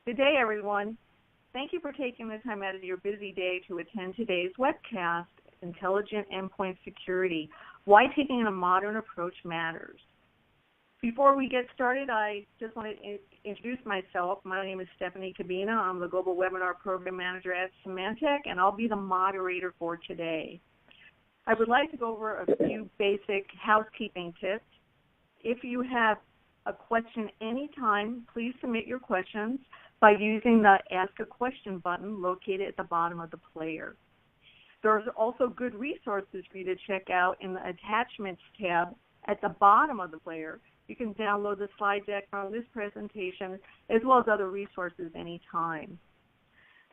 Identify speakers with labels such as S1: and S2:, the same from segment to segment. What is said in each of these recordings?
S1: Good day, everyone. Thank you for taking the time out of your busy day to attend today's webcast, Intelligent Endpoint Security, Why Taking a Modern Approach Matters. Before we get started, I just want to introduce myself. My name is Stephanie Cabina. I'm the Global Webinar Program Manager at Symantec, and I'll be the moderator for today. I would like to go over a few basic housekeeping tips. If you have a question anytime, please submit your questions by using the Ask a Question button located at the bottom of the player. There's also good resources for you to check out in the Attachments tab at the bottom of the player. You can download the slide deck from this presentation as well as other resources anytime.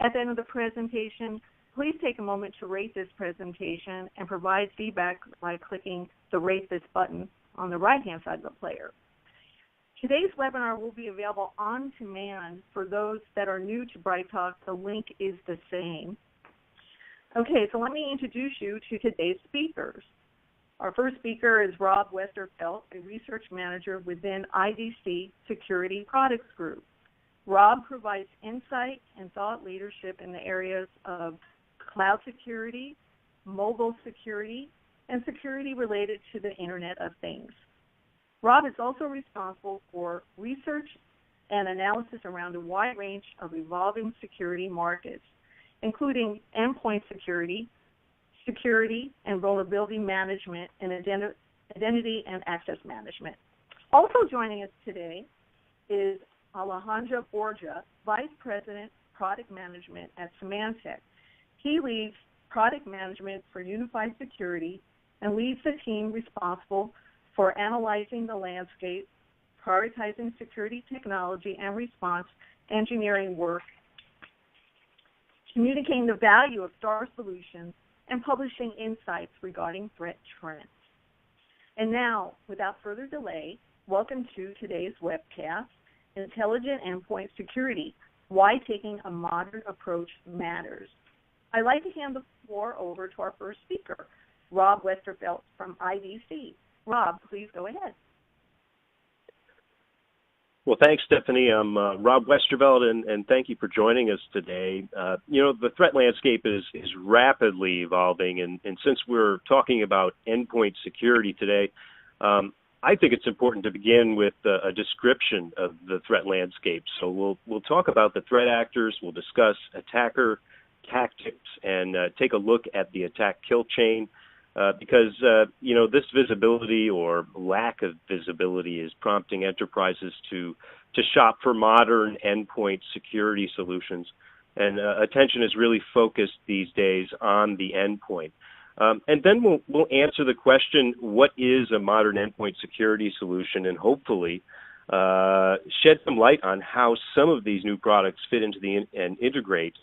S1: At the end of the presentation, please take a moment to rate this presentation and provide feedback by clicking the Rate This button on the right-hand side of the player. Today's webinar will be available on demand for those that are new to BrightTalk. The link is the same. Okay, so let me introduce you to today's speakers. Our first speaker is Rob Westerfelt, a research manager within IDC Security Products Group. Rob provides insight and thought leadership in the areas of cloud security, mobile security, and security related to the Internet of Things. Rob is also responsible for research and analysis around a wide range of evolving security markets, including endpoint security, security and vulnerability management, and identity and access management. Also joining us today is Alejandro Borja, Vice President, Product Management at Symantec. He leads product management for unified security and leads the team responsible for analyzing the landscape, prioritizing security technology and response engineering work, communicating the value of STAR solutions, and publishing insights regarding threat trends. And now, without further delay, welcome to today's webcast, Intelligent Endpoint Security, Why Taking a Modern Approach Matters. I'd like to hand the floor over to our first speaker, Rob Westerfelt from IDC. Rob, please go ahead.
S2: Well, thanks, Stephanie. I'm Rob Westerveld, and thank you for joining us today. The threat landscape is rapidly evolving, and since we're talking about endpoint security today, I think it's important to begin with a description of the threat landscape. So we'll talk about the threat actors, we'll discuss attacker tactics, and take a look at the attack kill chain. Because this visibility or lack of visibility is prompting enterprises to shop for modern endpoint security solutions. And attention is really focused these days on the endpoint. And then we'll answer the question, what is a modern endpoint security solution, and hopefully shed some light on how some of these new products fit into and integrate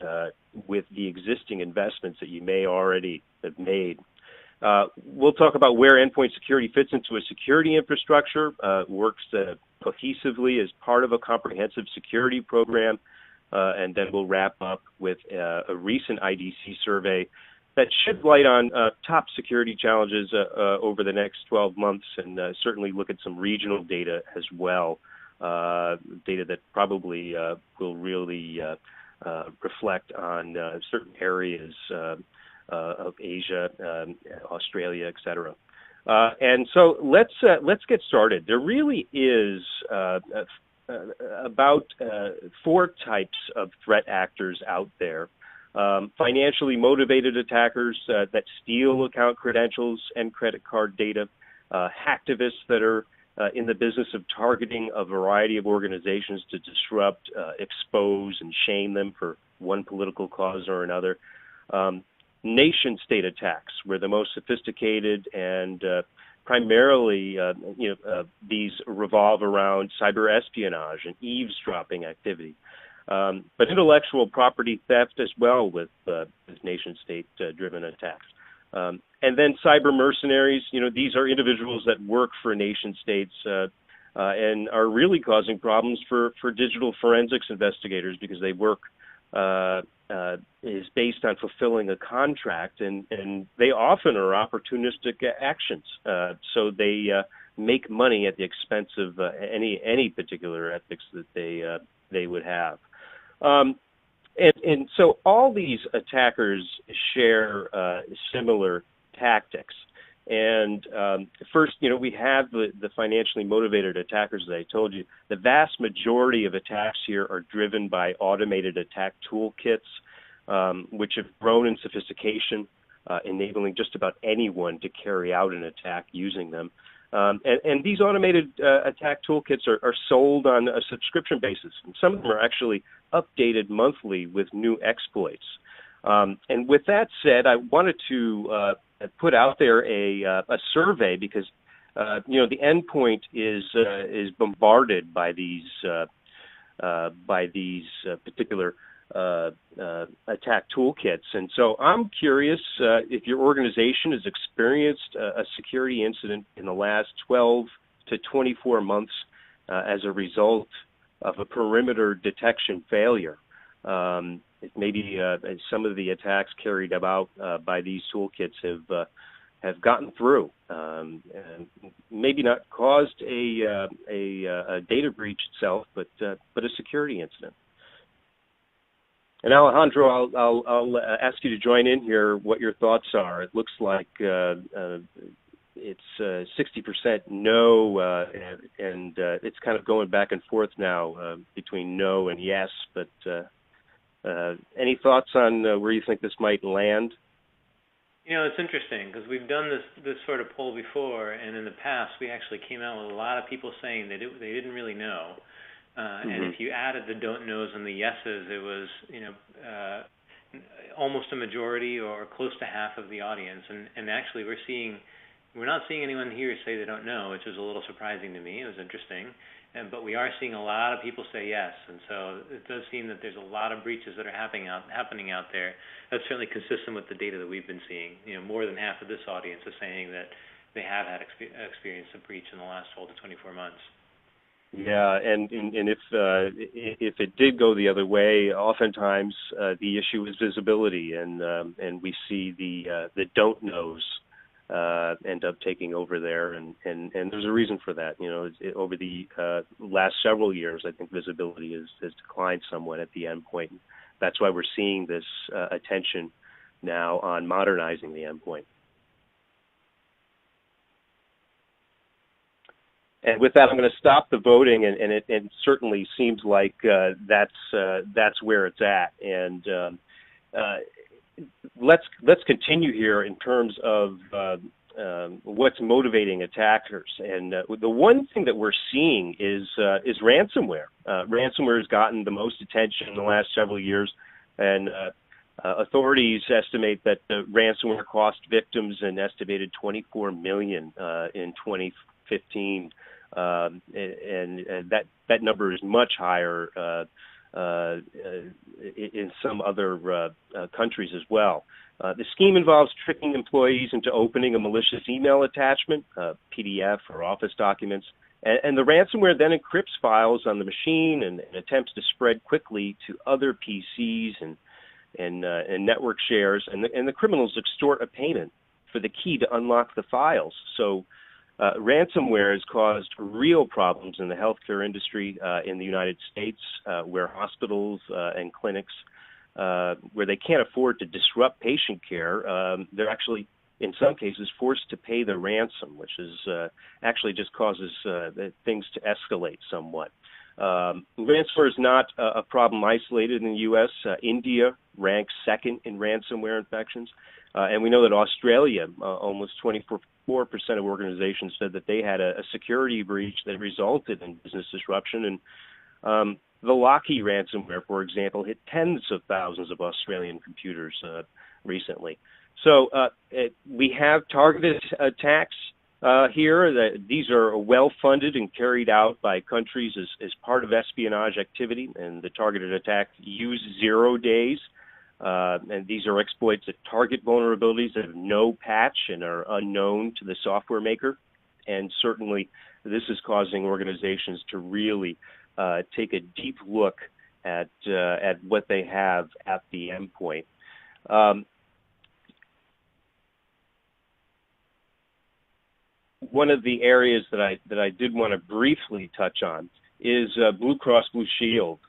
S2: with the existing investments that you may already have made. We'll talk about where endpoint security fits into a security infrastructure, works cohesively as part of a comprehensive security program, and then we'll wrap up with a recent IDC survey that sheds light on top security challenges over the next 12 months, and certainly look at some regional data as well, data that probably will really reflect on certain areas of Asia, Australia, et cetera. And so let's get started. There really is about 4 types of threat actors out there. Financially motivated attackers that steal account credentials and credit card data, hacktivists that are in the business of targeting a variety of organizations to disrupt, expose, and shame them for one political cause or another. Nation-state attacks, where the most sophisticated and primarily, these revolve around cyber espionage and eavesdropping activity. But intellectual property theft as well with nation-state driven attacks. And then cyber mercenaries, these are individuals that work for nation-states and are really causing problems for digital forensics investigators because they work is based on fulfilling a contract, and they often are opportunistic actions. So they make money at the expense of any particular ethics that they would have. And so all these attackers share similar tactics. And first, we have the financially motivated attackers that I told you. The vast majority of attacks here are driven by automated attack toolkits, which have grown in sophistication, enabling just about anyone to carry out an attack using them. And these automated attack toolkits are sold on a subscription basis. And some of them are actually updated monthly with new exploits. And with that said, I wanted to put out there a survey because the endpoint is bombarded by these particular attack toolkits. And so I'm curious if your organization has experienced a security incident in the last 12 to 24 months as a result of a perimeter detection failure. Maybe some of the attacks carried about by these toolkits have gotten through, and maybe not caused a data breach itself, but a security incident. And Alejandro, I'll ask you to join in here. What your thoughts are? It looks like it's 60% no, and it's kind of going back and forth now between no and yes. But any thoughts on where you think this might land?
S3: It's interesting because we've done this sort of poll before, and in the past we actually came out with a lot of people saying they didn't really know. And if you added the don't knows and the yeses, it was almost a majority or close to half of the audience. And actually, we're not seeing anyone here say they don't know, which was a little surprising to me. It was interesting, but we are seeing a lot of people say yes. And so it does seem that there's a lot of breaches that are happening out there. That's certainly consistent with the data that we've been seeing. More than half of this audience is saying that they have had experienced a breach in the last 12 to 24 months.
S2: Yeah, and if it did go the other way, oftentimes the issue is visibility, and we see the don't knows end up taking over there, and there's a reason for that. Over the last several years, I think visibility has declined somewhat at the endpoint. That's why we're seeing this attention now on modernizing the endpoint. And with that, I'm going to stop the voting, and it certainly seems like that's where it's at. And let's continue here in terms of what's motivating attackers. And the one thing that we're seeing is ransomware. Ransomware has gotten the most attention in the last several years, and authorities estimate that ransomware cost victims an estimated $24 million in 2015. And that number is much higher in some other countries as well. The scheme involves tricking employees into opening a malicious email attachment, PDF or Office documents, and the ransomware then encrypts files on the machine and attempts to spread quickly to other PCs and network shares, and the criminals extort a payment for the key to unlock the files. So ransomware has caused real problems in the healthcare industry in the United States, where hospitals and clinics, where they can't afford to disrupt patient care, they're actually, in some cases, forced to pay the ransom, which is actually just causes things to escalate somewhat. Ransomware is not a problem isolated in the U.S. India ranks second in ransomware infections. And we know that Australia, almost 24% of organizations said that they had a security breach that resulted in business disruption. And the Lockheed ransomware, for example, hit tens of thousands of Australian computers recently. So we have targeted attacks here. These are well-funded and carried out by countries as part of espionage activity, and the targeted attacks use 0 days. And these are exploits that target vulnerabilities that have no patch and are unknown to the software maker. And certainly this is causing organizations to really take a deep look at what they have at the endpoint. One of the areas that I did want to briefly touch on is Blue Cross Blue Shield.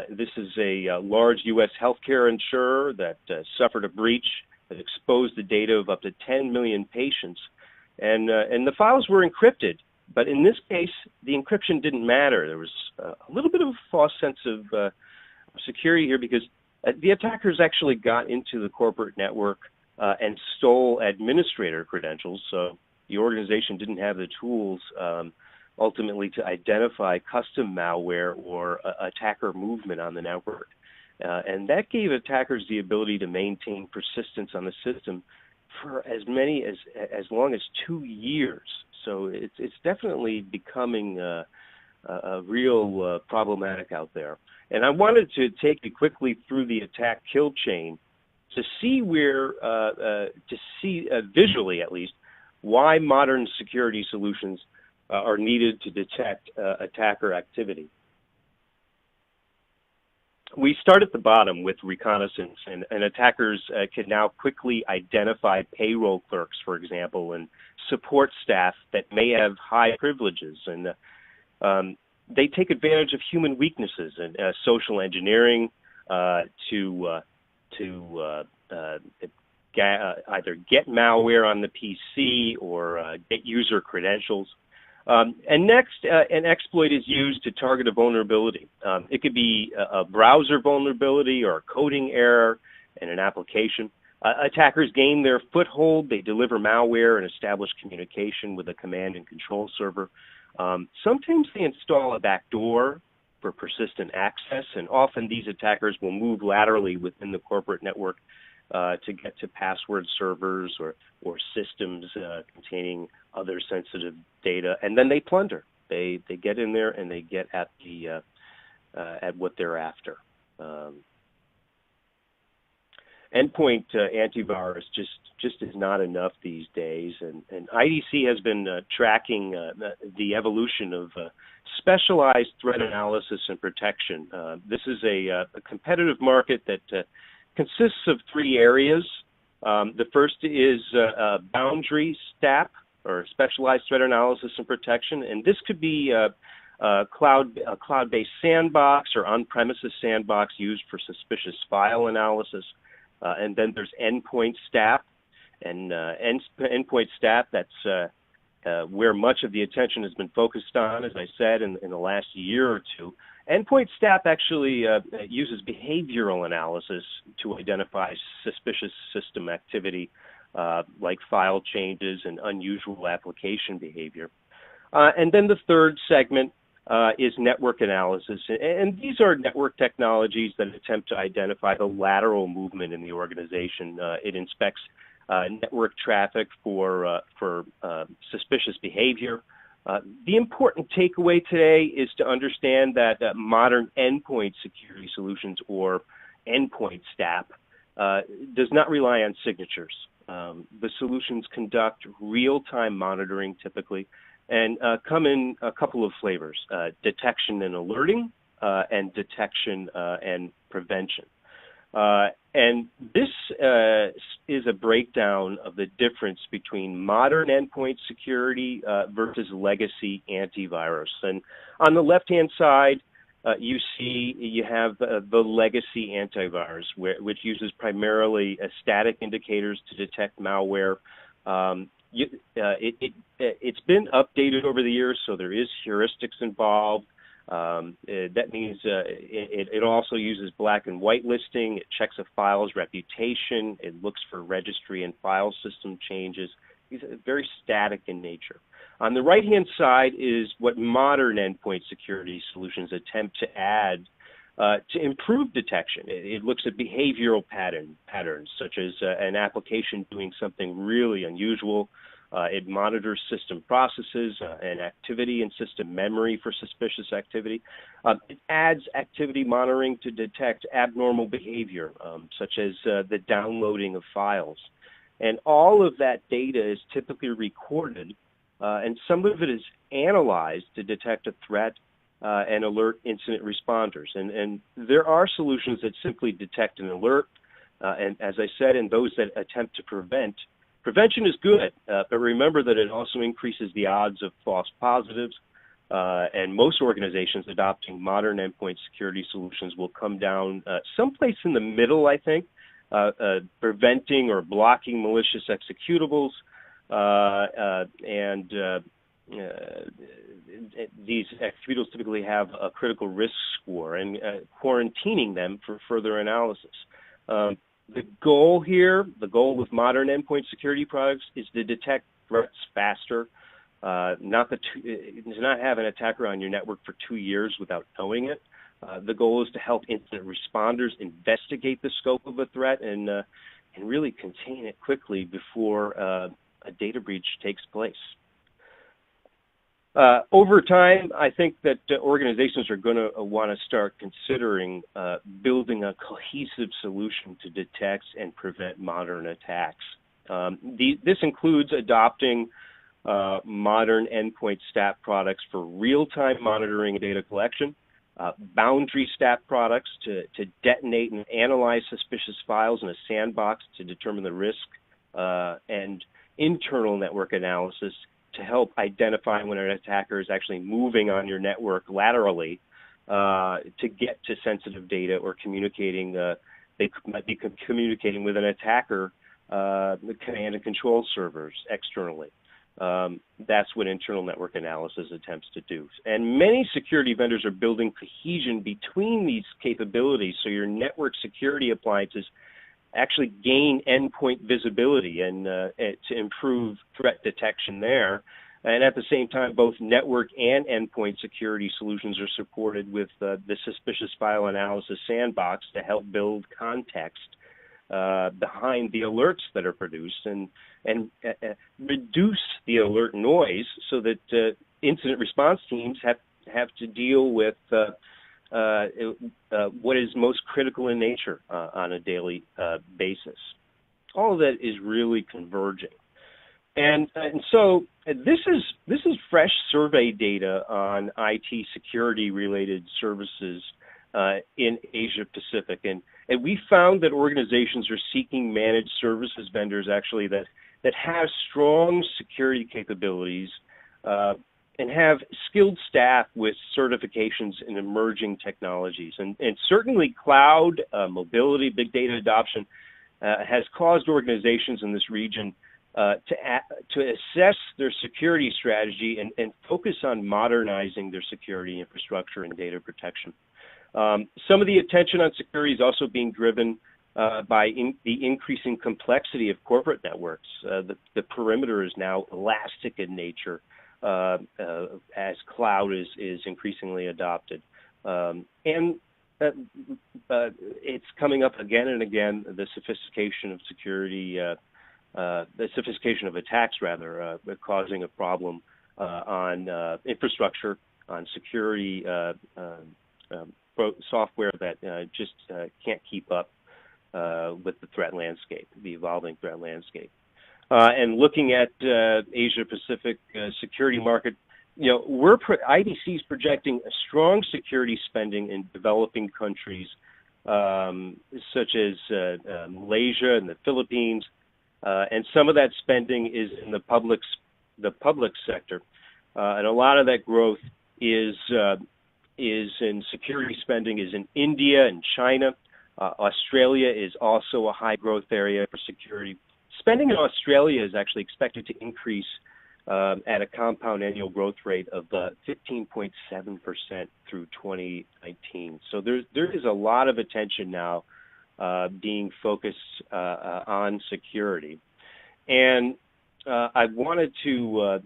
S2: This is a large U.S. healthcare insurer that suffered a breach that exposed the data of up to 10 million patients. And the files were encrypted. But in this case, the encryption didn't matter. There was a little bit of a false sense of security here because the attackers actually got into the corporate network and stole administrator credentials. So the organization didn't have the tools ultimately to identify custom malware or attacker movement on the network. And that gave attackers the ability to maintain persistence on the system for as long as 2 years. So it's definitely becoming a real problematic out there. And I wanted to take you quickly through the attack kill chain to see visually at least, why modern security solutions are needed to detect attacker activity. We start at the bottom with reconnaissance, and attackers can now quickly identify payroll clerks, for example, and support staff that may have high privileges. And they take advantage of human weaknesses and social engineering to either get malware on the PC or get user credentials. And next, an exploit is used to target a vulnerability. It could be a browser vulnerability or a coding error in an application. Attackers gain their foothold. They deliver malware and establish communication with a command and control server. Sometimes they install a backdoor for persistent access, and often these attackers will move laterally within the corporate network to get to password servers or systems containing other sensitive data, and then they plunder. They get in there and they get at the at what they're after. Endpoint antivirus just is not enough these days, and IDC has been tracking the evolution of specialized threat analysis and protection. This is a competitive market that consists of 3 areas. The first is boundary STAP, or specialized threat analysis and protection, and this could be a cloud-based sandbox or on-premises sandbox used for suspicious file analysis. And then there's endpoint STAP, and endpoint STAP, that's where much of the attention has been focused on, as I said, in the last year or two. Endpoint STAP actually uses behavioral analysis to identify suspicious system activity, like file changes and unusual application behavior. And then the third segment is network analysis. And these are network technologies that attempt to identify the lateral movement in the organization. It inspects network traffic for suspicious behavior. The important takeaway today is to understand that modern endpoint security solutions, or endpoint STAP, does not rely on signatures. The solutions conduct real-time monitoring typically, and come in a couple of flavors: detection and alerting, and detection and prevention. And this is a breakdown of the difference between modern endpoint security versus legacy antivirus. And on the left-hand side, you have the legacy antivirus, which uses primarily static indicators to detect malware. It's been updated over the years, so there is heuristics involved. That means it also uses black and white listing. It checks a file's reputation. It looks for registry and file system changes. These are very static in nature. On the right-hand side is what modern endpoint security solutions attempt to add to improve detection. It looks at behavioral patterns, such as an application doing something really unusual. It monitors system processes and activity in system memory for suspicious activity. It adds activity monitoring to detect abnormal behavior, such as the downloading of files. And all of that data is typically recorded, and some of it is analyzed to detect a threat and alert incident responders. And there are solutions that simply detect an alert, and as I said, and those that attempt to prevent. Prevention is good, but remember that it also increases the odds of false positives. And most organizations adopting modern endpoint security solutions will come down someplace in the middle, I think, preventing or blocking malicious executables, and these executables typically have a critical risk score, and quarantining them for further analysis. The goal with modern endpoint security products is to detect threats faster, not have an attacker on your network for 2 years without knowing it. The goal is to help incident responders investigate the scope of a threat and really contain it quickly before a data breach takes place. Over time, I think that organizations are going to want to start considering building a cohesive solution to detect and prevent modern attacks. This includes adopting modern endpoint STAT products for real-time monitoring and data collection, boundary STAT products to detonate and analyze suspicious files in a sandbox to determine the risk, and internal network analysis to help identify when an attacker is actually moving on your network laterally to get to sensitive data or communicating. They might be communicating with an attacker, the command and control servers externally. That's what internal network analysis attempts to do. And many security vendors are building cohesion between these capabilities so your network security appliances actually gain endpoint visibility and to improve threat detection there. And at the same time, both network and endpoint security solutions are supported with the suspicious file analysis sandbox to help build context behind the alerts that are produced and reduce the alert noise so that incident response teams have to deal with what is most critical in nature on a daily basis. All of that is really converging. And so this is fresh survey data on IT security related services in Asia Pacific, and we found that organizations are seeking managed services vendors actually that have strong security capabilities and have skilled staff with certifications in emerging technologies. And certainly cloud, mobility, big data adoption has caused organizations in this region to assess their security strategy and focus on modernizing their security infrastructure and data protection. Some of the attention on security is also being driven by the increasing complexity of corporate networks. The perimeter is now elastic in nature as cloud is increasingly adopted. And it's coming up again and again, the sophistication of security, the sophistication of attacks, rather, causing a problem on infrastructure, on security software that just can't keep up with the threat landscape, the evolving threat landscape. And looking at Asia Pacific security market, IDC is projecting a strong security spending in developing countries such as Malaysia and the Philippines, and some of that spending is in the public sector, and a lot of that growth is in security spending is in India and China. Australia is also a high growth area for security. Spending in Australia is actually expected to increase at a compound annual growth rate of 15.7% through 2019. So there is a lot of attention now being focused on security. And I wanted to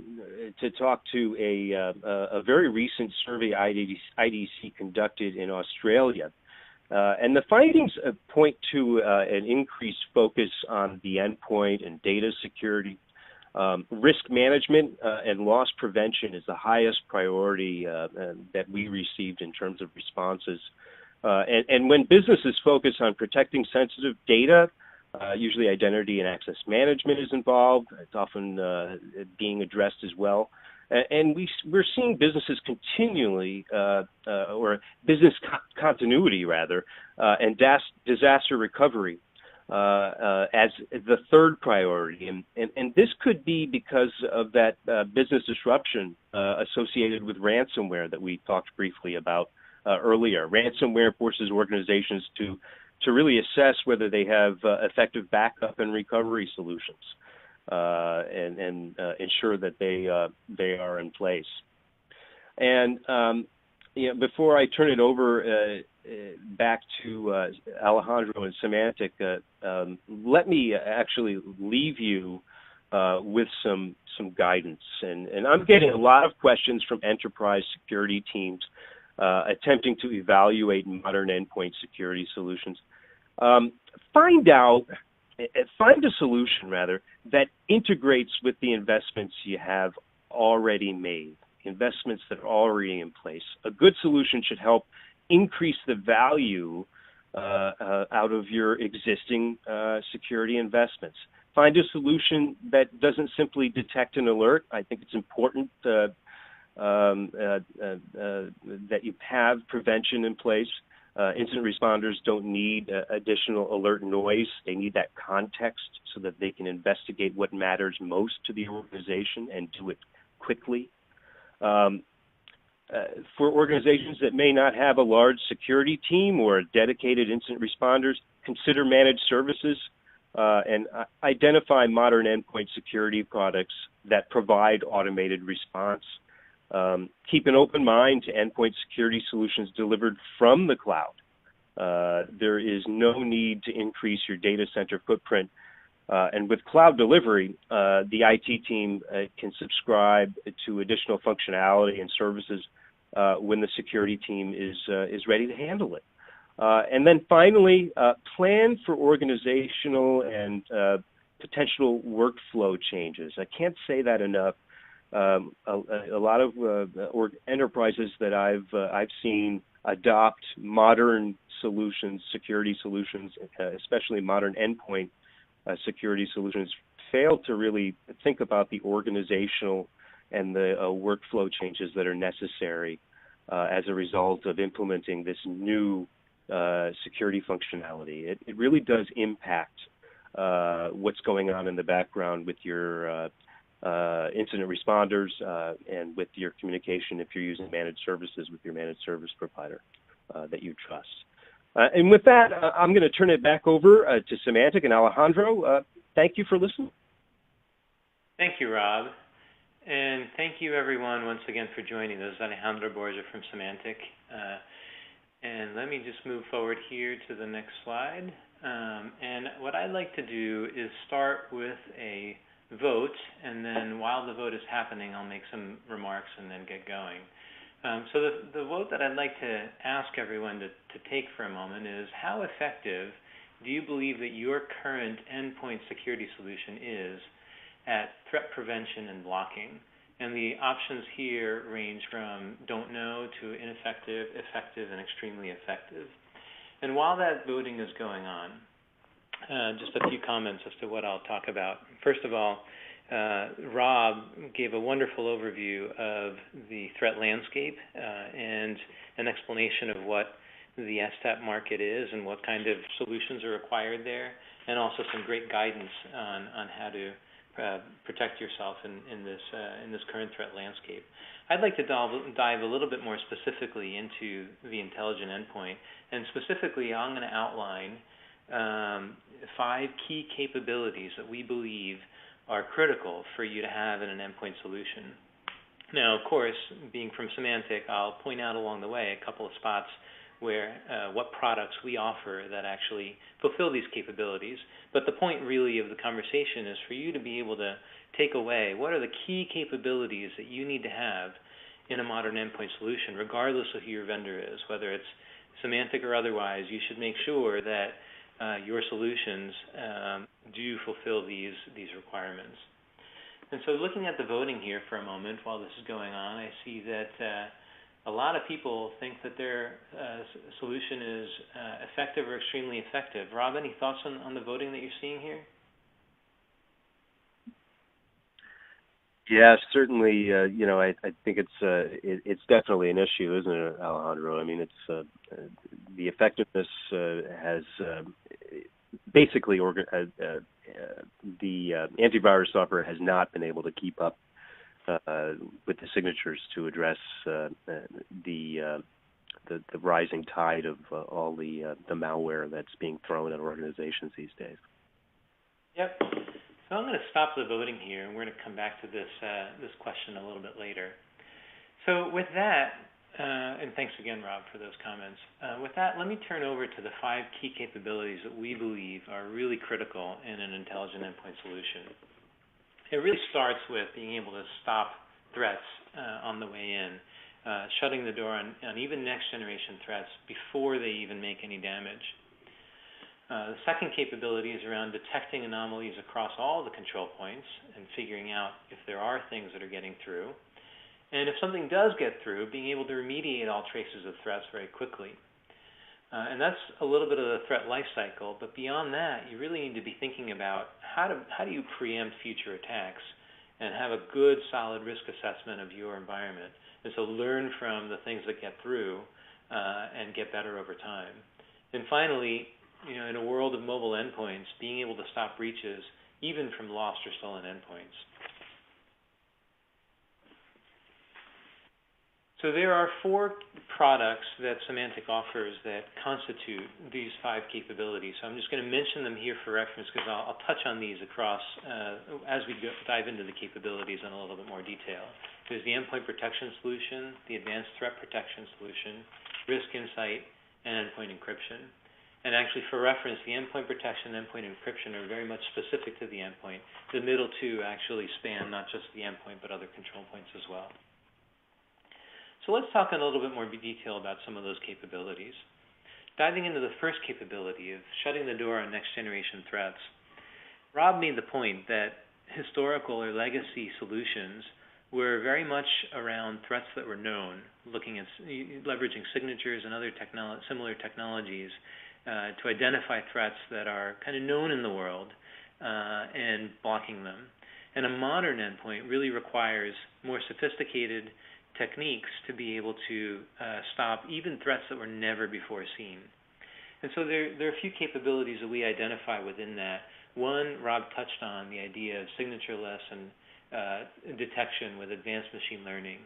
S2: talk to a very recent survey IDC conducted in Australia. And the findings point to an increased focus on the endpoint and data security. Risk management and loss prevention is the highest priority that we received in terms of responses. And when businesses focus on protecting sensitive data, usually identity and access management is involved. It's often being addressed as well. And we're seeing businesses continually, or business continuity rather, and disaster recovery as the third priority. And this could be because of that business disruption associated with ransomware that we talked briefly about earlier. Ransomware forces organizations to really assess whether they have effective backup and recovery solutions and ensure that they are in place. And before I turn it over back to Alejandro and Symantec, let me actually leave you with some guidance. And I'm getting a lot of questions from enterprise security teams attempting to evaluate modern endpoint security solutions. Find a solution, rather, that integrates with the investments you have already made, investments that are already in place. A good solution should help increase the value out of your existing security investments. Find a solution that doesn't simply detect an alert. I think it's important that you have prevention in place. Incident responders don't need additional alert noise. They need that context so that they can investigate what matters most to the organization and do it quickly. For organizations that may not have a large security team or dedicated incident responders, consider managed services and identify modern endpoint security products that provide automated response. Keep an open mind to endpoint security solutions delivered from the cloud. There is no need to increase your data center footprint. And with cloud delivery, the IT team can subscribe to additional functionality and services when the security team is ready to handle it. And then finally, plan for organizational and potential workflow changes. I can't say that enough. A lot of enterprises that I've seen adopt modern solutions, security solutions, especially modern endpoint security solutions, fail to really think about the organizational and the workflow changes that are necessary as a result of implementing this new security functionality. It really does impact what's going on in the background with your incident responders and with your communication if you're using managed services with your managed service provider that you trust. And with that, I'm going to turn it back over to Symantec and Alejandro. Thank you for listening.
S3: Thank you, Rob. And thank you, everyone, once again for joining. This is Alejandro Borja from Symantec. And let me just move forward here to the next slide. And what I'd like to do is start with a vote, and then while the vote is happening, I'll make some remarks and then get going. So the vote that I'd like to ask everyone to take for a moment is, how effective do you believe that your current endpoint security solution is at threat prevention and blocking? And the options here range from don't know to ineffective, effective, and extremely effective. And while that voting is going on, just a few comments as to what I'll talk about. First of all, Rob gave a wonderful overview of the threat landscape and an explanation of what the STAP market is and what kind of solutions are required there, and also some great guidance on how to protect yourself in this current threat landscape. I'd like to dive a little bit more specifically into the intelligent endpoint, and specifically I'm going to outline 5 key capabilities that we believe are critical for you to have in an endpoint solution. Now, of course, being from Symantec, I'll point out along the way a couple of spots where what products we offer that actually fulfill these capabilities. But the point really of the conversation is for you to be able to take away what are the key capabilities that you need to have in a modern endpoint solution, regardless of who your vendor is, whether it's Symantec or otherwise. You should make sure that your solutions do fulfill these requirements. And so looking at the voting here for a moment while this is going on, I see that a lot of people think that their solution is effective or extremely effective. Rob, any thoughts on the voting that you're seeing here?
S2: Yeah, certainly. I think it's definitely an issue, isn't it, Alejandro? I mean, it's the effectiveness has basically, the antivirus software has not been able to keep up with the signatures to address the rising tide of all the malware that's being thrown at organizations these days.
S3: Yep. So I'm going to stop the voting here, and we're going to come back to this question a little bit later. So with that, and thanks again, Rob, for those comments. With that, let me turn over to the 5 key capabilities that we believe are really critical in an intelligent endpoint solution. It really starts with being able to stop threats on the way in, shutting the door on even next-generation threats before they even make any damage. The second capability is around detecting anomalies across all the control points and figuring out if there are things that are getting through. And if something does get through, being able to remediate all traces of threats very quickly. And that's a little bit of the threat life cycle, but beyond that, you really need to be thinking about how do you preempt future attacks and have a good, solid risk assessment of your environment. And so learn from the things that get through and get better over time. And finally, in a world of mobile endpoints, being able to stop breaches even from lost or stolen endpoints. So there are 4 products that Symantec offers that constitute these 5 capabilities. So I'm just going to mention them here for reference because I'll touch on these across as we dive into the capabilities in a little bit more detail. There's the Endpoint Protection Solution, the Advanced Threat Protection Solution, Risk Insight, and Endpoint Encryption. And actually, for reference, the Endpoint Protection and Endpoint Encryption are very much specific to the endpoint. The middle 2 actually span not just the endpoint, but other control points as well. So let's talk in a little bit more detail about some of those capabilities. Diving into the first capability of shutting the door on next-generation threats, Rob made the point that historical or legacy solutions were very much around threats that were known, looking at leveraging signatures and other similar technologies to identify threats that are kind of known in the world and blocking them. And a modern endpoint really requires more sophisticated techniques to be able to stop even threats that were never before seen. And so there are a few capabilities that we identify within that. One, Rob touched on the idea of signatureless and detection with advanced machine learning.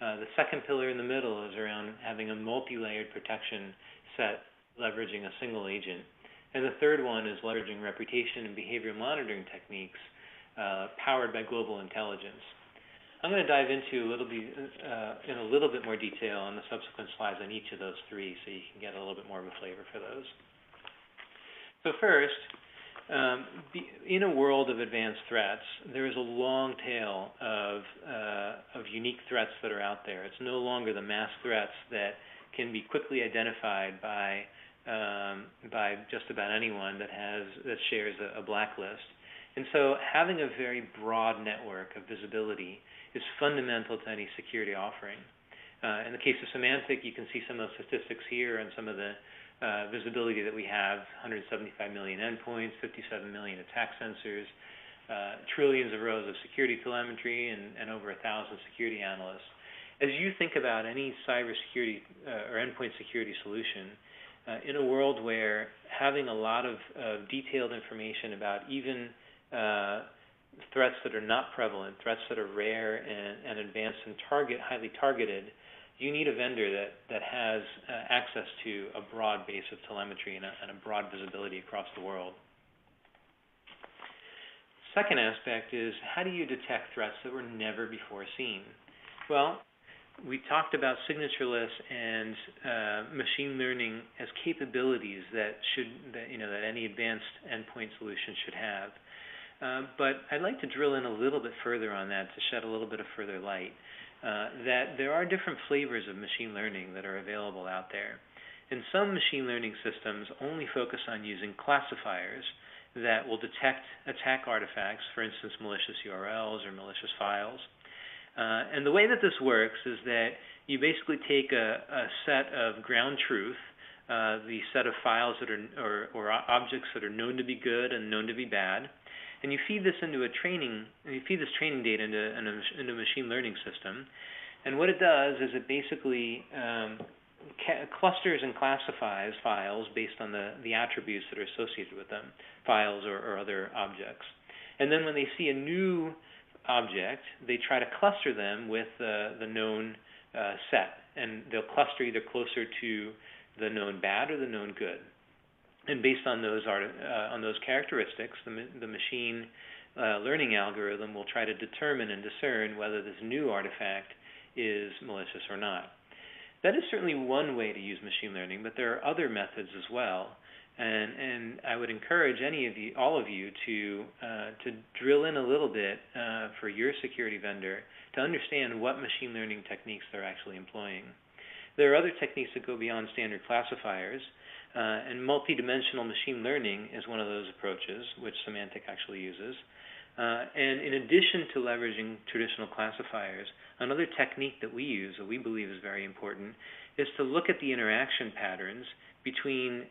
S3: The second pillar in the middle is around having a multi-layered protection set leveraging a single agent. And the third one is leveraging reputation and behavior monitoring techniques powered by global intelligence. I'm going to dive into in a little bit more detail on the subsequent slides on each of those 3 so you can get a little bit more of a flavor for those. So first, in a world of advanced threats, there is a long tail of unique threats that are out there. It's no longer the mass threats that can be quickly identified by just about anyone that shares a blacklist. And so having a very broad network of visibility is fundamental to any security offering. In the case of Symantec, you can see some of the statistics here and some of the visibility that we have: 175 million endpoints, 57 million attack sensors, trillions of rows of security telemetry, and over 1,000 security analysts. As you think about any cybersecurity or endpoint security solution, in a world where having a lot of detailed information about even threats that are not prevalent, threats that are rare and advanced and highly targeted, you need a vendor that has access to a broad base of telemetry and a broad visibility across the world. Second aspect is, how do you detect threats that were never before seen? Well, we talked about signatureless and machine learning as capabilities that any advanced endpoint solution should have. But I'd like to drill in a little bit further on that to shed a little bit of further light. That there are different flavors of machine learning that are available out there. And some machine learning systems only focus on using classifiers that will detect attack artifacts, for instance, malicious URLs or malicious files. And the way that this works is that you basically take a set of ground truth, the set of files that are or objects that are known to be good and known to be bad, and you feed this into training data into a machine learning system. And what it does is it basically clusters and classifies files based on the attributes that are associated with them, files or other objects. And then when they see a new object, they try to cluster them with the known set, and they'll cluster either closer to the known bad or the known good. And based on those characteristics, the machine learning algorithm will try to determine and discern whether this new artifact is malicious or not. That is certainly one way to use machine learning, but there are other methods as well. And I would encourage all of you, to drill in a little bit for your security vendor to understand what machine learning techniques they're actually employing. There are other techniques that go beyond standard classifiers, and multidimensional machine learning is one of those approaches, which Symantec actually uses. And in addition to leveraging traditional classifiers, another technique that we use, that we believe is very important, is to look at the interaction patterns between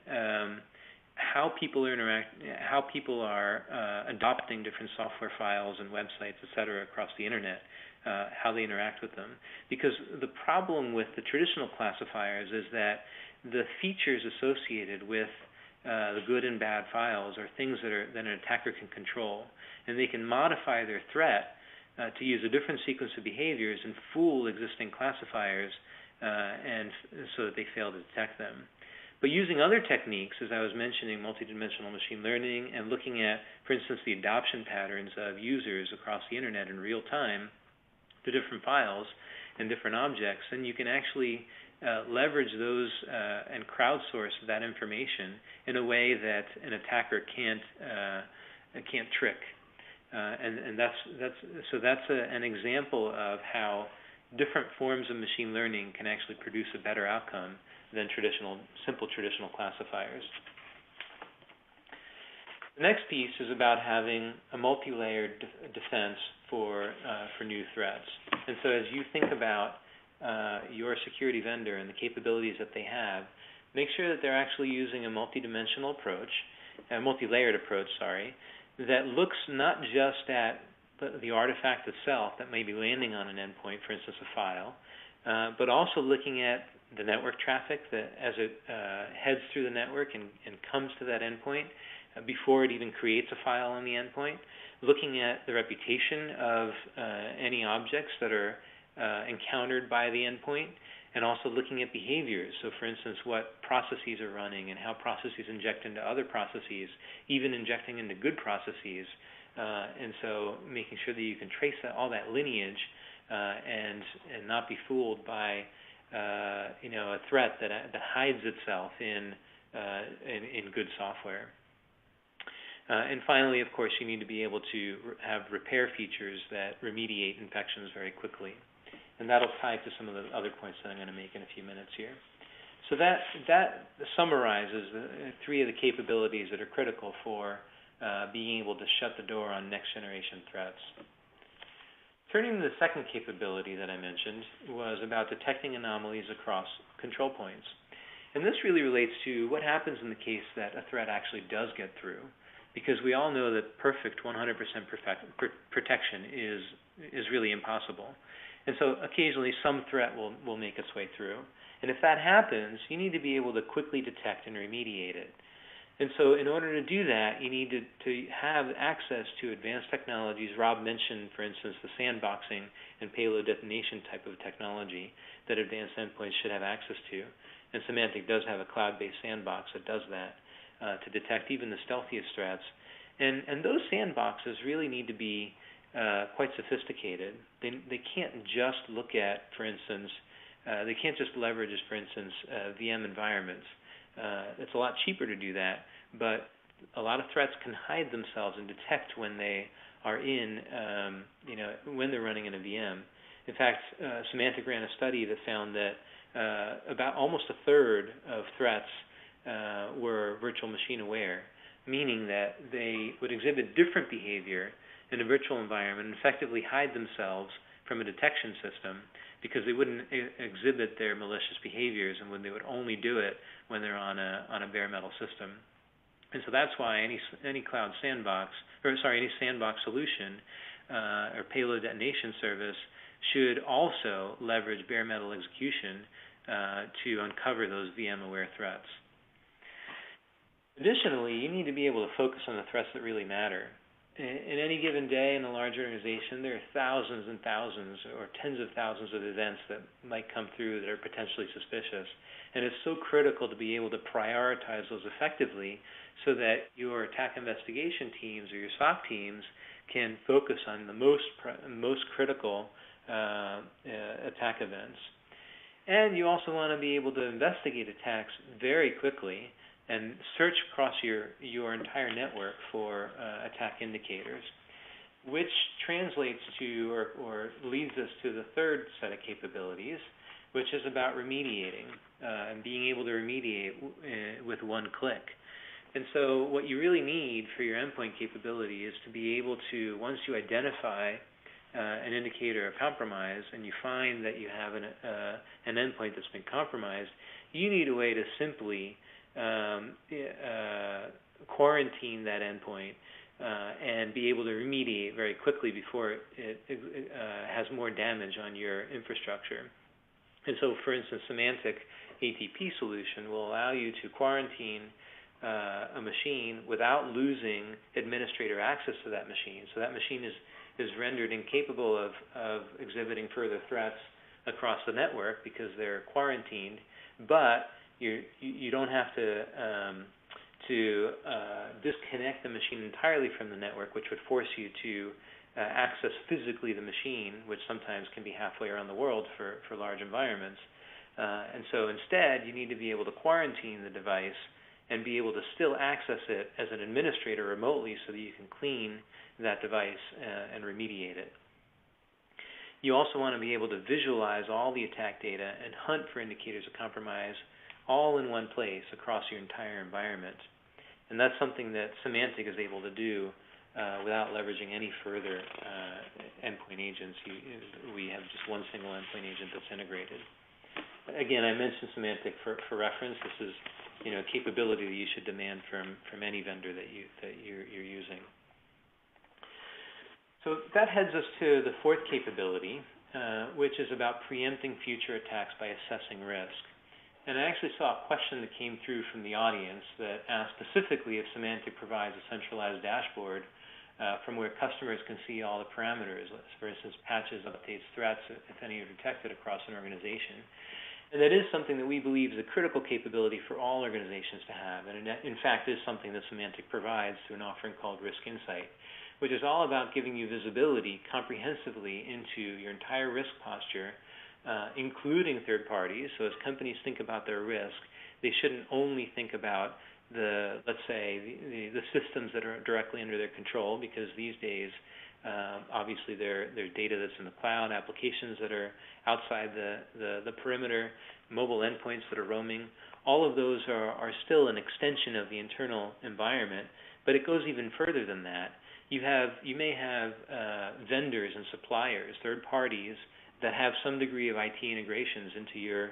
S3: how people are adopting different software files and websites, et cetera, across the internet, how they interact with them. Because the problem with the traditional classifiers is that the features associated with the good and bad files are things that an attacker can control, and they can modify their threat to use a different sequence of behaviors and fool existing classifiers, and so that they fail to detect them. But using other techniques, as I was mentioning, multidimensional machine learning, and looking at, for instance, the adoption patterns of users across the internet in real time to different files and different objects, then you can actually leverage those and crowdsource that information in a way that an attacker can't trick. And that's an example of how different forms of machine learning can actually produce a better outcome than simple traditional classifiers. The next piece is about having a multi-layered defense for new threats. And so as you think about your security vendor and the capabilities that they have, make sure that they're actually using a multi-layered approach, that looks not just at the artifact itself that may be landing on an endpoint, for instance, a file, but also looking at the network traffic that as it heads through the network and comes to that endpoint before it even creates a file on the endpoint, looking at the reputation of any objects that are encountered by the endpoint, and also looking at behaviors. So, for instance, what processes are running and how processes inject into other processes, even injecting into good processes. And so making sure that you can trace all that lineage and not be fooled by a threat that hides itself in good software. And finally, of course, you need to be able to have repair features that remediate infections very quickly. And that'll tie to some of the other points that I'm going to make in a few minutes here. So that summarizes three of the capabilities that are critical for being able to shut the door on next-generation threats. Turning to the second capability that I mentioned was about detecting anomalies across control points. And this really relates to what happens in the case that a threat actually does get through, because we all know that perfect 100% protection is really impossible. And so occasionally some threat will make its way through. And if that happens, you need to be able to quickly detect and remediate it. And so in order to do that, you need to have access to advanced technologies. Rob mentioned, for instance, the sandboxing and payload detonation type of technology that advanced endpoints should have access to. And Symantec does have a cloud-based sandbox that does that to detect even the stealthiest threats. And those sandboxes really need to be quite sophisticated. They can't just look at, for instance, they can't just leverage, for instance, VM environments. It's a lot cheaper to do that, but a lot of threats can hide themselves and detect when they are when they're running in a VM. In fact, Symantec ran a study that found that about almost a third of threats were virtual machine aware, meaning that they would exhibit different behavior in a virtual environment and effectively hide themselves from a detection system, because they wouldn't exhibit their malicious behaviors, and when they would only do it when they're on a bare metal system. And so that's why any cloud sandbox, any sandbox solution or payload detonation service should also leverage bare metal execution to uncover those VM-aware threats. Additionally, you need to be able to focus on the threats that really matter. In any given day in a large organization, there are thousands and thousands or tens of thousands of events that might come through that are potentially suspicious. And it's so critical to be able to prioritize those effectively so that your attack investigation teams or your SOC teams can focus on the most critical attack events. And you also want to be able to investigate attacks very quickly and search across your entire network for attack indicators, which translates to or leads us to the third set of capabilities, which is about remediating and being able to remediate with one click. And so what you really need for your endpoint capability is to be able to, once you identify an indicator of compromise and you find that you have an endpoint that's been compromised, you need a way to simply quarantine that endpoint and be able to remediate very quickly before it has more damage on your infrastructure. And so, for instance, Symantec ATP solution will allow you to quarantine a machine without losing administrator access to that machine. So that machine is rendered incapable of exhibiting further threats across the network because they're quarantined, but you don't have to disconnect the machine entirely from the network, which would force you to access physically the machine, which sometimes can be halfway around the world for large environments. And so instead, you need to be able to quarantine the device and be able to still access it as an administrator remotely so that you can clean that device and remediate it. You also want to be able to visualize all the attack data and hunt for indicators of compromise all in one place across your entire environment. And that's something that Symantec is able to do without leveraging any further endpoint agents. We have just one single endpoint agent that's integrated. Again, I mentioned Symantec for reference. This is a capability that you should demand from any vendor that you're using. So that heads us to the fourth capability, which is about preempting future attacks by assessing risk. And I actually saw a question that came through from the audience that asked specifically if Symantec provides a centralized dashboard from where customers can see all the parameters, for instance, patches, updates, threats, if any are detected across an organization. And that is something that we believe is a critical capability for all organizations to have. And in fact, is something that Symantec provides through an offering called Risk Insight, which is all about giving you visibility comprehensively into your entire risk posture, including third parties. So as companies think about their risk, they shouldn't only think about the systems that are directly under their control, because these days, obviously, their data that's in the cloud, applications that are outside the perimeter, mobile endpoints that are roaming. All of those are still an extension of the internal environment, but it goes even further than that. You may have vendors and suppliers, third parties, that have some degree of IT integrations into your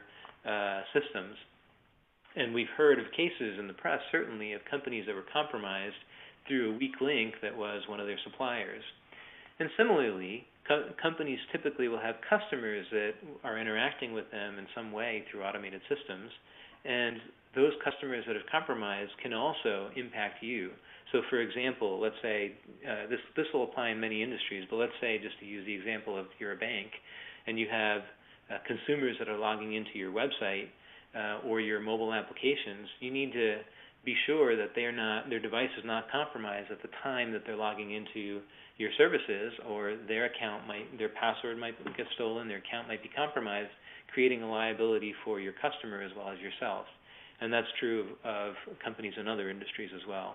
S3: systems. And we've heard of cases in the press, certainly, of companies that were compromised through a weak link that was one of their suppliers. And similarly, companies typically will have customers that are interacting with them in some way through automated systems, and those customers that have compromised can also impact you. So, for example, let's say, this will apply in many industries, but let's say, just to use the example of you're a bank, and you have consumers that are logging into your website or your mobile applications, you need to be sure that their device is not compromised at the time that they're logging into your services, or their password might get stolen, their account might be compromised, creating a liability for your customer as well as yourself. And that's true of companies in other industries as well.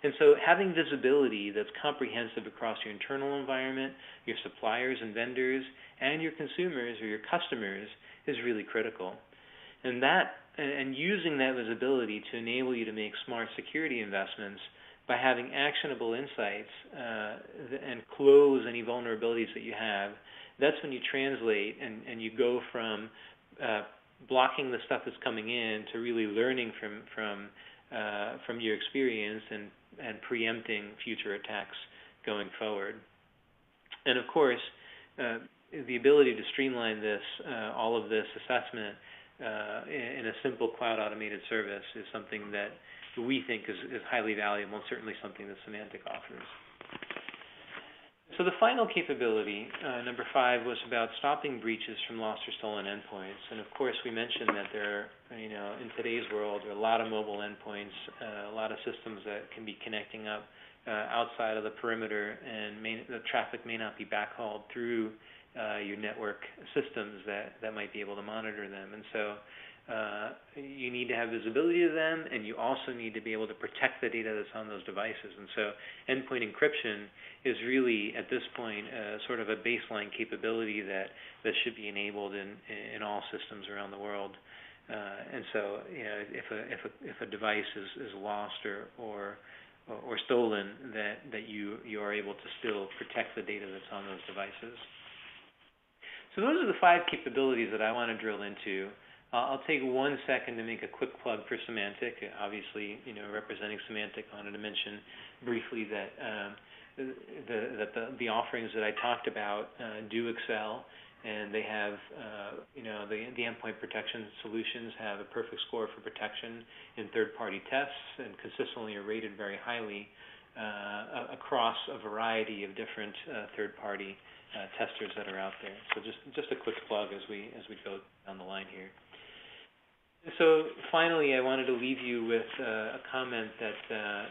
S3: And so having visibility that's comprehensive across your internal environment, your suppliers and vendors, and your consumers or your customers is really critical. And using that visibility to enable you to make smart security investments by having actionable insights and close any vulnerabilities that you have, that's when you translate and you go from blocking the stuff that's coming in to really learning from your experience and preempting future attacks going forward. And of course, the ability to streamline all of this assessment in a simple cloud automated service is something that we think is highly valuable, and certainly something that Symantec offers. So the final capability, number 5, was about stopping breaches from lost or stolen endpoints. And of course, we mentioned that there, in today's world, there are a lot of mobile endpoints, a lot of systems that can be connecting up outside of the perimeter, and the traffic may not be backhauled through your network systems that might be able to monitor them. And so you need to have visibility to them, and you also need to be able to protect the data that's on those devices. And so endpoint encryption is really, at this point, sort of a baseline capability that should be enabled in all systems around the world. And so, if a device is lost or stolen, that you are able to still protect the data that's on those devices. So those are the 5 capabilities that I want to drill into. I'll take 1 second to make a quick plug for Symantec. Obviously, representing Symantec, I wanted to mention briefly that the offerings that I talked about do excel, and they have, the endpoint protection solutions have a perfect score for protection in third-party tests, and consistently are rated very highly across a variety of different third-party testers that are out there. So just a quick plug as we go down the line here. So finally, I wanted to leave you with a comment that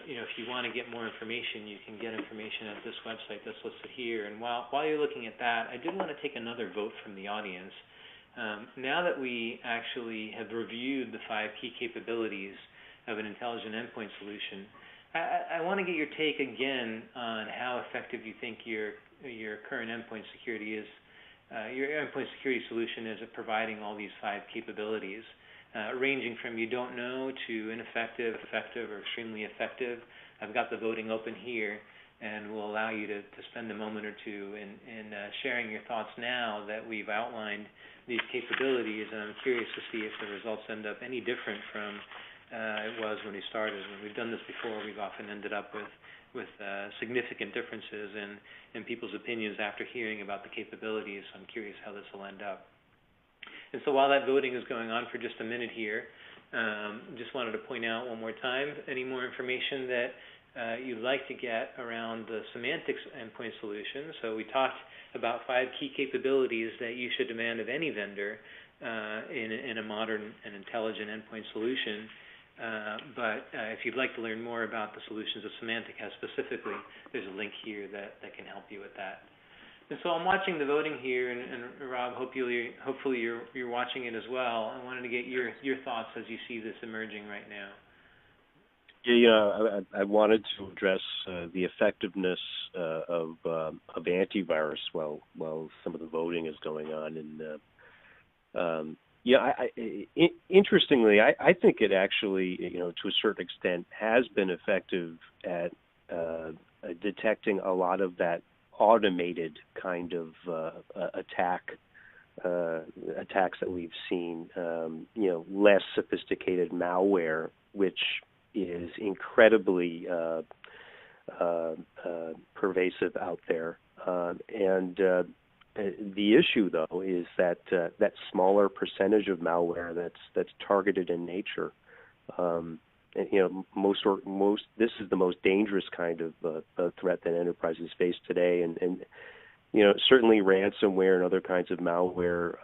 S3: if you want to get more information, you can get information at this website that's listed here. And while you're looking at that, I did want to take another vote from the audience. Now that we actually have reviewed the 5 key capabilities of an intelligent endpoint solution, I want to get your take again on how effective you think your current endpoint security is. Your endpoint security solution is at providing all these 5 capabilities. Ranging from you don't know to ineffective, effective, or extremely effective. I've got the voting open here, and we'll allow you to spend a moment or two in sharing your thoughts now that we've outlined these capabilities. And I'm curious to see if the results end up any different from it was when we started. When we've done this before, we've often ended up with significant differences in people's opinions after hearing about the capabilities. So I'm curious how this will end up. And so while that voting is going on for just a minute here, just wanted to point out one more time, any more information that you'd like to get around the Symantec's endpoint solution. So we talked about 5 key capabilities that you should demand of any vendor in a modern and intelligent endpoint solution. But if you'd like to learn more about the solutions that Symantec has specifically, there's a link here that can help you with that. And so I'm watching the voting here, and Rob, hopefully you're watching it as well. I wanted to get your thoughts as you see this emerging right now.
S2: Yeah, I wanted to address the effectiveness of antivirus while some of the voting is going on. And interestingly, I think it actually, to a certain extent, has been effective at detecting a lot of that automated kind of attacks that we've seen, less sophisticated malware, which is incredibly pervasive out there. And the issue, though, is that that smaller percentage of malware that's targeted in nature. This is the most dangerous kind of threat that enterprises face today, and certainly ransomware and other kinds of malware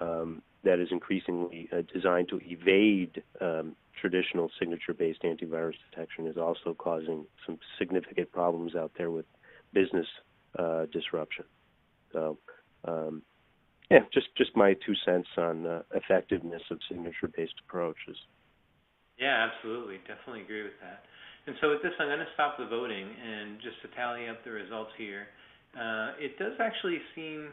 S2: that is increasingly designed to evade traditional signature-based antivirus detection is also causing some significant problems out there with business disruption. So, just my 2 cents on effectiveness of signature-based approaches.
S3: Yeah, absolutely. Definitely agree with that. And so with this, I'm going to stop the voting, and just to tally up the results here, it does actually seem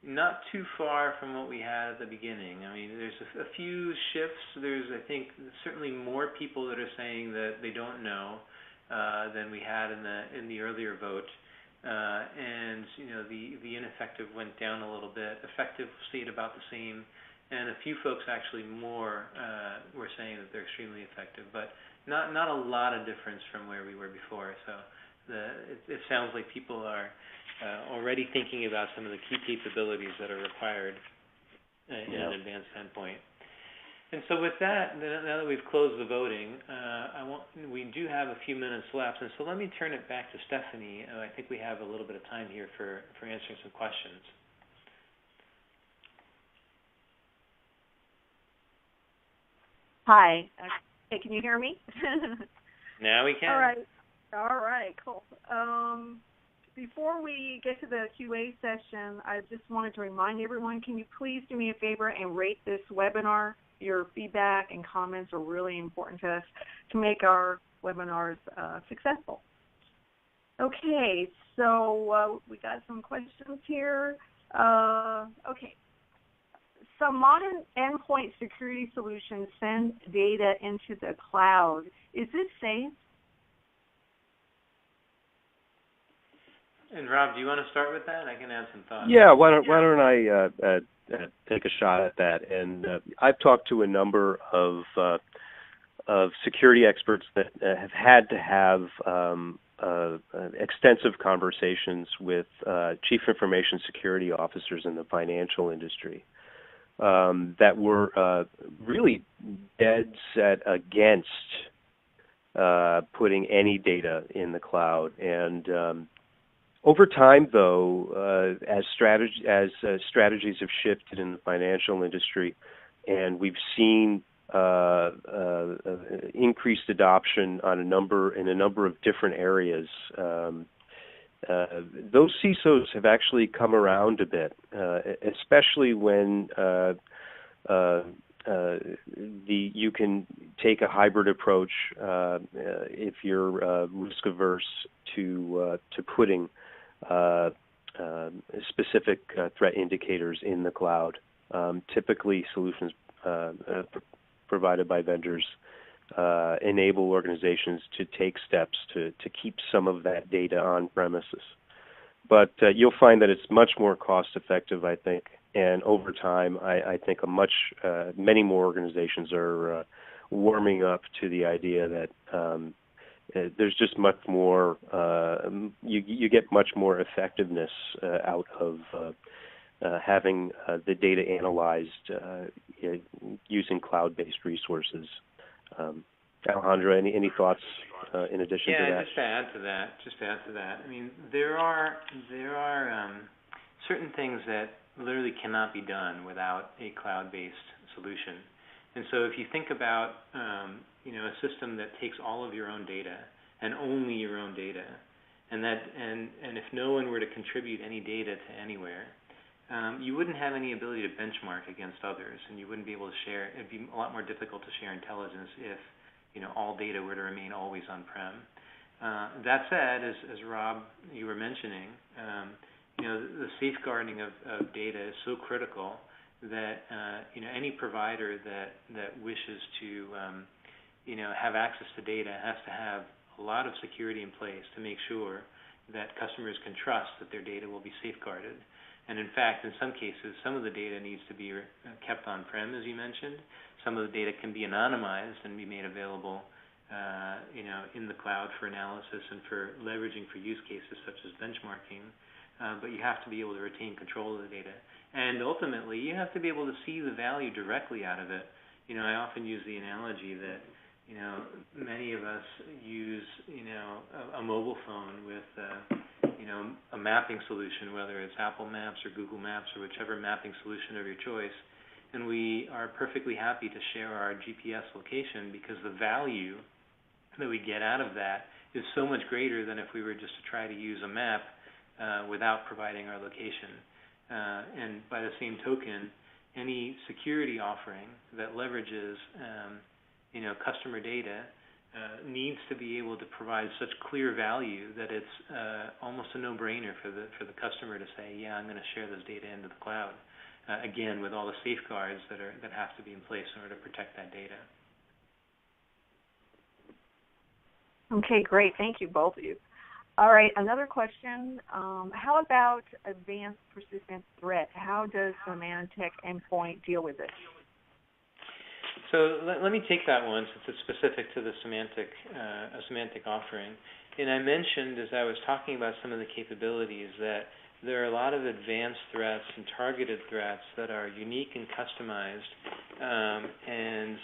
S3: not too far from what we had at the beginning. I mean, there's a few shifts. There's, I think, certainly more people that are saying that they don't know than we had in the earlier vote. And the ineffective went down a little bit. Effective stayed about the same. And a few folks actually more were saying that they're extremely effective, but not a lot of difference from where we were before. So it sounds like people are already thinking about some of the key capabilities that are required in an advanced endpoint. And so with that, now that we've closed the voting, we do have a few minutes left, and so let me turn it back to Stephanie. I think we have a little bit of time here for answering some questions.
S1: Hi. Okay, can you hear me?
S3: Now we can.
S1: All right, cool. Before we get to the QA session, I just wanted to remind everyone, can you please do me a favor and rate this webinar? Your feedback and comments are really important to us to make our webinars successful. Okay, so we got some questions here. Okay. Some modern endpoint security solutions send data into the cloud. Is this safe?
S3: And Rob, do you want to start with that? I can add some thoughts.
S2: Yeah, why don't I take a shot at that? And I've talked to a number of security experts that have had to have extensive conversations with chief information security officers in the financial industry that were really dead set against putting any data in the cloud. And over time, though, as strategies have shifted in the financial industry, and we've seen increased adoption in a number of different areas, those CISOs have actually come around a bit, especially when you can take a hybrid approach if you're risk averse to putting specific threat indicators in the cloud. Typically, solutions provided by vendors enable organizations to take steps to keep some of that data on premises. But you'll find that it's much more cost effective, I think, and over time, I think many more organizations are warming up to the idea that there's just much more, you get much more effectiveness out of having the data analyzed using cloud-based resources. Alejandra, any thoughts in addition to that?
S3: Yeah, just to add to that. I mean, there are certain things that literally cannot be done without a cloud-based solution. And so if you think about a system that takes all of your own data and only your own data, and if no one were to contribute any data to anywhere, you wouldn't have any ability to benchmark against others, and you wouldn't be able to share. It'd be a lot more difficult to share intelligence if all data were to remain always on-prem. That said, as Rob, you were mentioning, the safeguarding of data is so critical that any provider that wishes to have access to data has to have a lot of security in place to make sure that customers can trust that their data will be safeguarded. And in fact, in some cases, some of the data needs to be kept on-prem, as you mentioned. Some of the data can be anonymized and be made available, in the cloud for analysis and for leveraging for use cases such as benchmarking. But you have to be able to retain control of the data. And ultimately, you have to be able to see the value directly out of it. I often use the analogy that, many of us use, a mobile phone with, a mapping solution, whether it's Apple Maps or Google Maps or whichever mapping solution of your choice, and we are perfectly happy to share our GPS location because the value that we get out of that is so much greater than if we were just to try to use a map without providing our location. And by the same token, any security offering that leverages customer data needs to be able to provide such clear value that it's almost a no-brainer for the customer to say, yeah, I'm going to share this data into the cloud. Again, with all the safeguards that have to be in place in order to protect that data.
S1: Okay, great. Thank you, both of you. All right, another question. How about advanced persistent threat? How does Symantec Endpoint deal with it?
S3: So let me take that one since it's specific to the Symantec offering. And I mentioned as I was talking about some of the capabilities that there are a lot of advanced threats and targeted threats that are unique and customized and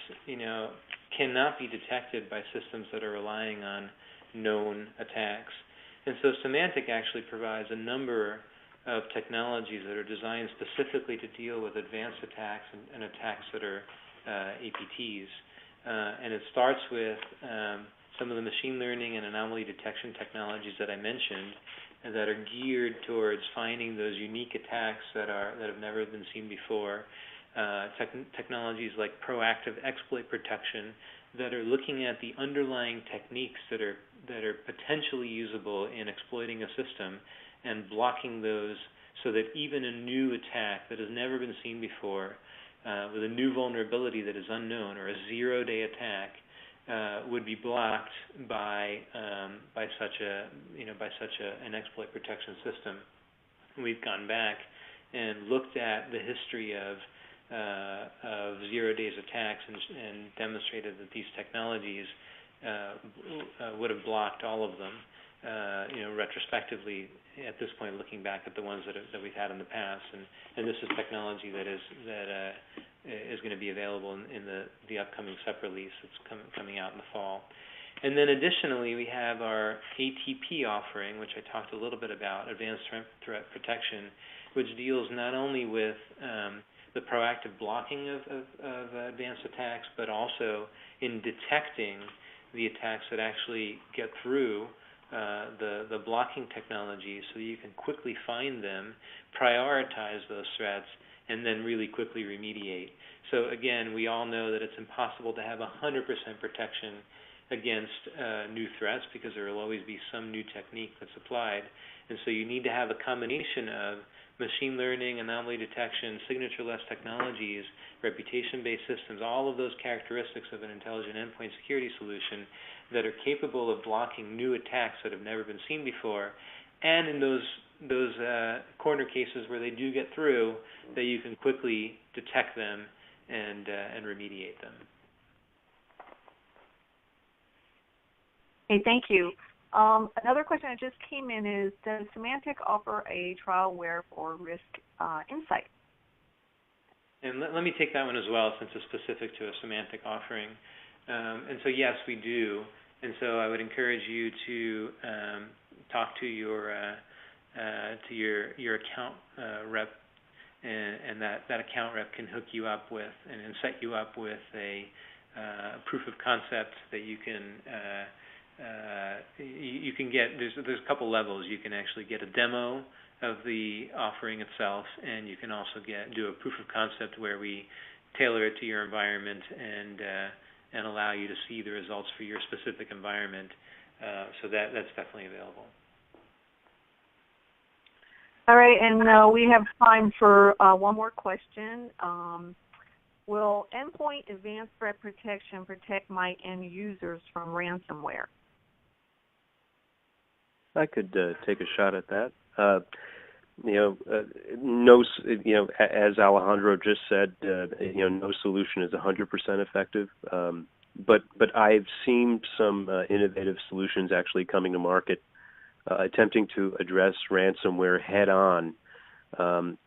S3: cannot be detected by systems that are relying on known attacks. And so Symantec actually provides a number of technologies that are designed specifically to deal with advanced attacks and attacks that are APTs. And it starts with some of the machine learning and anomaly detection technologies that I mentioned, and that are geared towards finding those unique attacks that have never been seen before. Technologies like proactive exploit protection that are looking at the underlying techniques that are potentially usable in exploiting a system and blocking those so that even a new attack that has never been seen before, with a new vulnerability that is unknown, or a zero-day attack, would be blocked by such an exploit protection system. We've gone back and looked at the history of zero-days attacks and demonstrated that these technologies would have blocked all of them. Retrospectively, at this point, looking back at the ones that we've had in the past, and this is technology that is going to be available in the upcoming SEP release that's coming out in the fall. And then additionally, we have our ATP offering, which I talked a little bit about, Advanced Threat Protection, which deals not only with the proactive blocking of advanced attacks, but also in detecting the attacks that actually get through the blocking technology, so you can quickly find them, prioritize those threats, and then really quickly remediate. So again, we all know that it's impossible to have 100% protection against new threats, because there will always be some new technique that's applied. And so you need to have a combination of machine learning, anomaly detection, signature-less technologies, reputation-based systems, all of those characteristics of an intelligent endpoint security solution that are capable of blocking new attacks that have never been seen before, and in those corner cases where they do get through, that you can quickly detect them and remediate them.
S1: Okay, thank you. Another question that just came in is, does Symantec offer a trialware for risk insight?
S3: And let me take that one as well, since it's specific to a Symantec offering. And so yes, we do. And so I would encourage you to talk to your account rep, and that account rep can hook you up with and set you up with a proof of concept that you can get. There's a couple levels. You can actually get a demo of the offering itself, and you can also do a proof of concept where we tailor it to your environment and allow you to see the results for your specific environment. So that's definitely available.
S1: All right, and we have time for one more question. Will Endpoint Advanced Threat Protection protect my end users from ransomware?
S2: I could take a shot at that. As Alejandro just said, no solution is 100% effective. But I've seen some innovative solutions actually coming to market, attempting to address ransomware head-on. And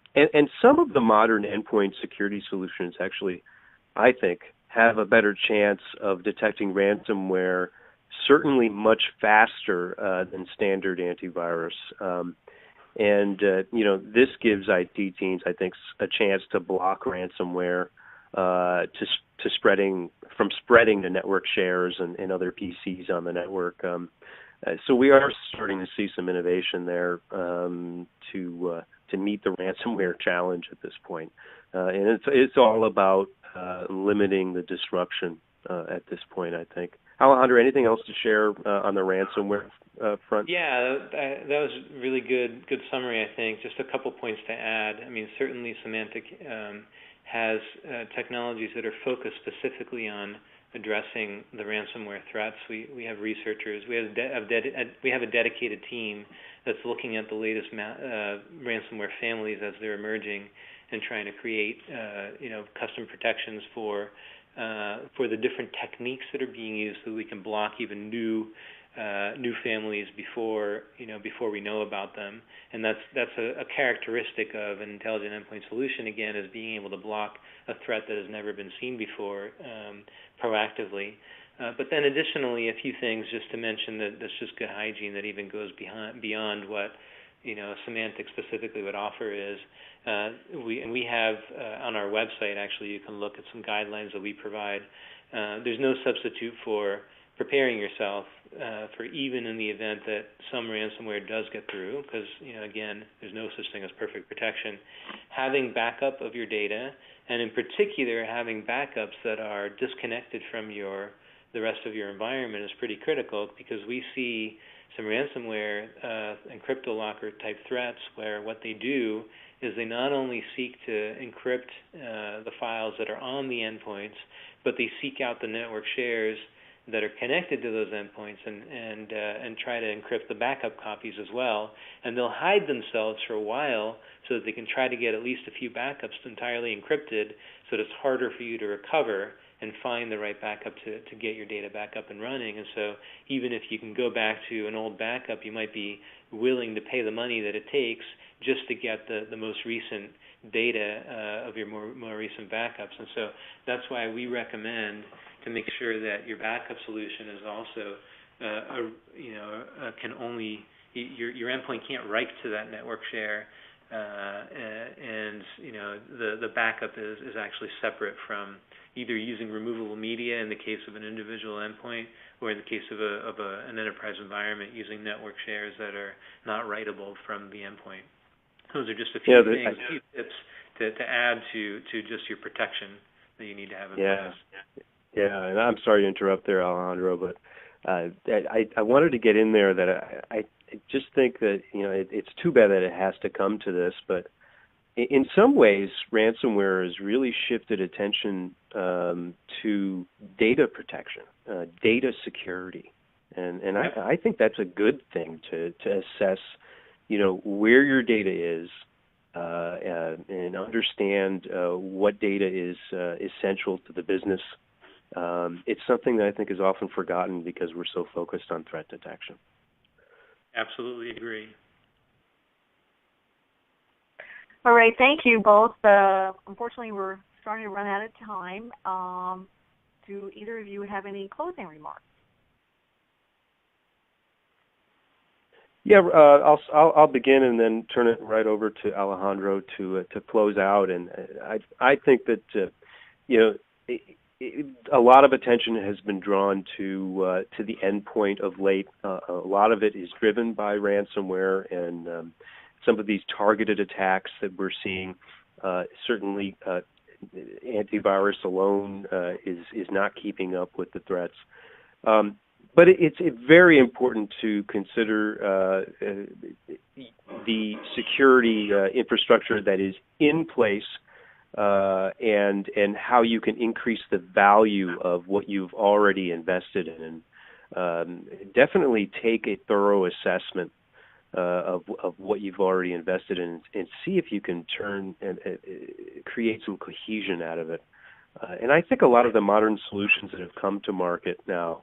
S2: some of the modern endpoint security solutions actually, I think, have a better chance of detecting ransomware, certainly much faster than standard antivirus. This gives IT teams, I think, a chance to block ransomware from spreading the network shares and other PCs on the network. So we are starting to see some innovation there to meet the ransomware challenge at this point. And it's all about limiting the disruption at this point, I think. Alejandro, anything else to share on the ransomware front?
S3: Yeah, that was really good summary, I think. Just a couple points to add. I mean, certainly Symantec has technologies that are focused specifically on addressing the ransomware threats. We have researchers. We have a dedicated team that's looking at the latest ransomware families as they're emerging and trying to create custom protections for for the different techniques that are being used, so that we can block even new families before we know about them. And that's a characteristic of an intelligent endpoint solution, again, is being able to block a threat that has never been seen before proactively. But then additionally, a few things just to mention that's just good hygiene that even goes beyond what semantic specifically would offer is we have on our website, actually, you can look at some guidelines that we provide. There's no substitute for preparing yourself for even in the event that some ransomware does get through, because again, there's no such thing as perfect protection. Having backup of your data, and in particular having backups that are disconnected from the rest of your environment, is pretty critical, because we see some ransomware and crypto locker type threats where what they do is they not only seek to encrypt the files that are on the endpoints, but they seek out the network shares that are connected to those endpoints and try to encrypt the backup copies as well. And they'll hide themselves for a while so that they can try to get at least a few backups entirely encrypted, so that it's harder for you to recover and find the right backup to get your data back up and running. And so even if you can go back to an old backup, you might be willing to pay the money that it takes just to get the most recent data of your more recent backups. And so that's why we recommend to make sure that your backup solution is also can only your endpoint can't write to that network share, and the backup is actually separate from either using removable media in the case of an individual endpoint, or in the case of an enterprise environment, using network shares that are not writable from the endpoint. Those are just a few things, a few tips to add to just your protection that you need to have in place.
S2: Yeah, and I'm sorry to interrupt there, Alejandro, but I wanted to get in there that I just think that it's too bad that it has to come to this, but in some ways, ransomware has really shifted attention to data protection, data security, and I think that's a good thing to assess, where your data is, and understand what data is essential to the business. It's something that I think is often forgotten because we're so focused on threat detection.
S3: Absolutely agree.
S1: All right, thank you both. Unfortunately, we're starting to run out of time. Do either of you have any closing remarks?
S2: Yeah, I'll begin and then turn it right over to Alejandro to close out. And I think that a lot of attention has been drawn to the endpoint of late. A lot of it is driven by ransomware and some of these targeted attacks that we're seeing. Certainly, antivirus alone is not keeping up with the threats. But it's very important to consider the security infrastructure that is in place, and how you can increase the value of what you've already invested in. Definitely take a thorough assessment of what you've already invested in, and see if you can turn and create some cohesion out of it. And I think a lot of the modern solutions that have come to market now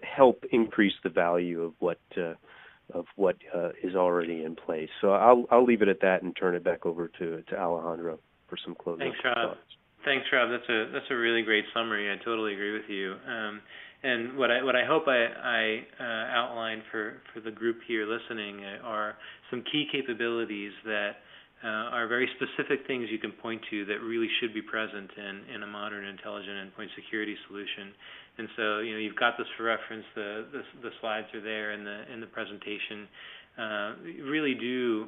S2: help increase the value of what is already in place. So I'll leave it at that and turn it back over to Alejandro for some closing thoughts.
S3: Thanks, Rob. That's a really great summary. I totally agree with you. And what I hope I outlined for the group here listening are some key capabilities that are very specific things you can point to that really should be present in a modern intelligent endpoint security solution. And so, you've got this for reference. The slides are there in the presentation. Really do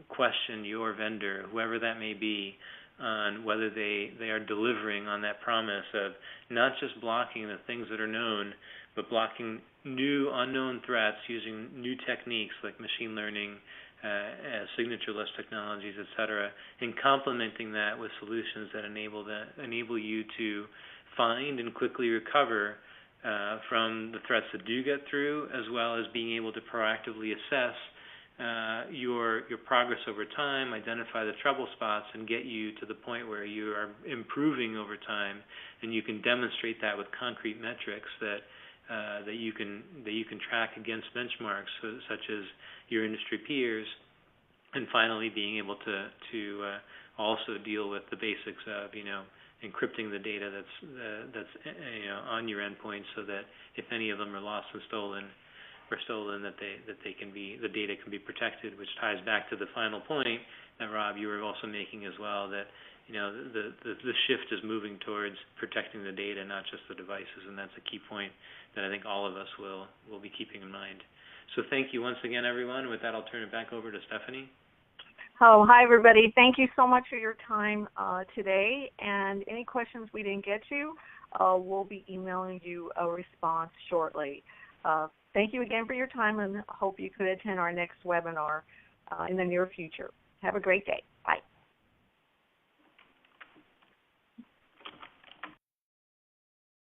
S3: question your vendor, whoever that may be, on whether they are delivering on that promise of not just blocking the things that are known, but blocking new unknown threats using new techniques like machine learning, signature-less technologies, et cetera, and complementing that with solutions that enable you to find and quickly recover from the threats that do get through, as well as being able to proactively assess your progress over time, identify the trouble spots, and get you to the point where you are improving over time, and you can demonstrate that with concrete metrics that you can track against benchmarks such as your industry peers, and finally being able to also deal with the basics of encrypting the data that's on your endpoints, so that if any of them are lost and stolen, that the data can be protected, which ties back to the final point that Rob, you were also making as well, that the shift is moving towards protecting the data, not just the devices, and that's a key point that I think all of us will be keeping in mind. So thank you once again, everyone. With that, I'll turn it back over to Stephanie.
S1: Oh, hi, everybody. Thank you so much for your time today. And any questions we didn't get to, we'll be emailing you a response shortly. Thank you again for your time, and hope you could attend our next webinar in the near future. Have a great day. Bye.